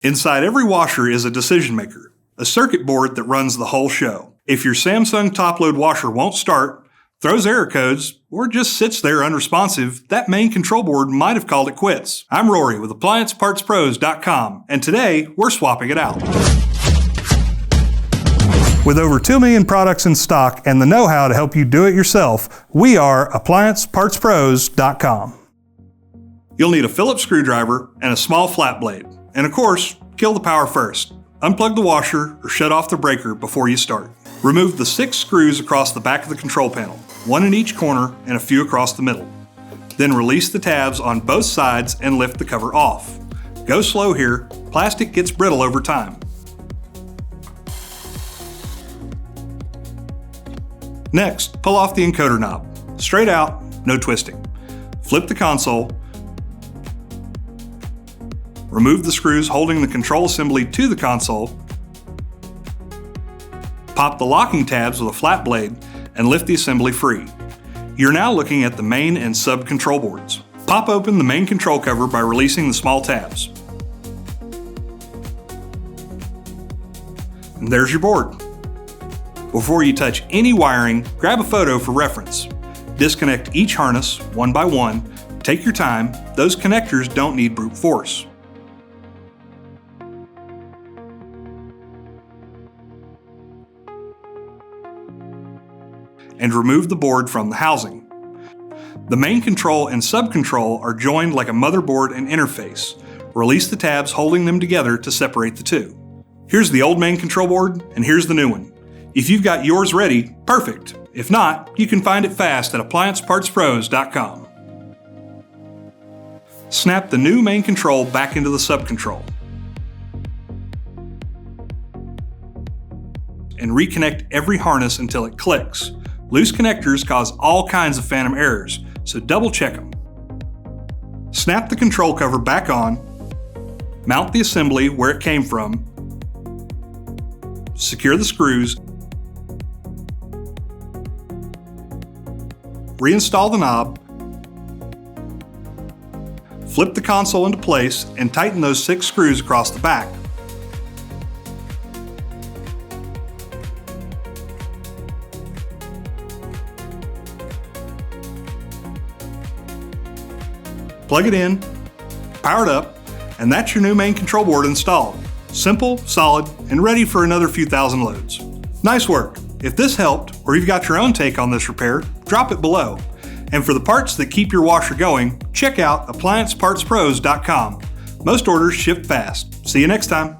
Inside every washer is a decision maker, a circuit board that runs the whole show. If your Samsung top-load washer won't start, throws error codes, or just sits there unresponsive, that main control board might have called it quits. I'm Rory with AppliancePartsPros.com, and today we're swapping it out. With over 2 million products in stock and the know-how to help you do it yourself, we are AppliancePartsPros.com. You'll need a Phillips screwdriver and a small flat blade. And of course, kill the power first. Unplug the washer or shut off the breaker before you start. Remove the 6 screws across the back of the control panel, 1 in each corner and a few across the middle. Then release the tabs on both sides and lift the cover off. Go slow here, plastic gets brittle over time. Next, pull off the encoder knob. Straight out, no twisting. Flip the console. Remove the screws holding the control assembly to the console. Pop the locking tabs with a flat blade and lift the assembly free. You're now looking at the main and sub control boards. Pop open the main control cover by releasing the small tabs. And there's your board. Before you touch any wiring, grab a photo for reference. Disconnect each harness one by one. Take your time, those connectors don't need brute force. And remove the board from the housing. The main control and sub-control are joined like a motherboard and interface. Release the tabs holding them together to separate the two. Here's the old main control board, and here's the new one. If you've got yours ready, perfect. If not, you can find it fast at AppliancePartsPros.com. Snap the new main control back into the sub-control. And reconnect every harness until it clicks. Loose connectors cause all kinds of phantom errors, so double check them. Snap the control cover back on, mount the assembly where it came from, secure the screws, reinstall the knob, flip the console into place and tighten those 6 screws across the back. Plug it in, power it up, and that's your new main control board installed. Simple, solid, and ready for another few thousand loads. Nice work. If this helped, or you've got your own take on this repair, drop it below. And for the parts that keep your washer going, check out AppliancePartsPros.com. Most orders ship fast. See you next time.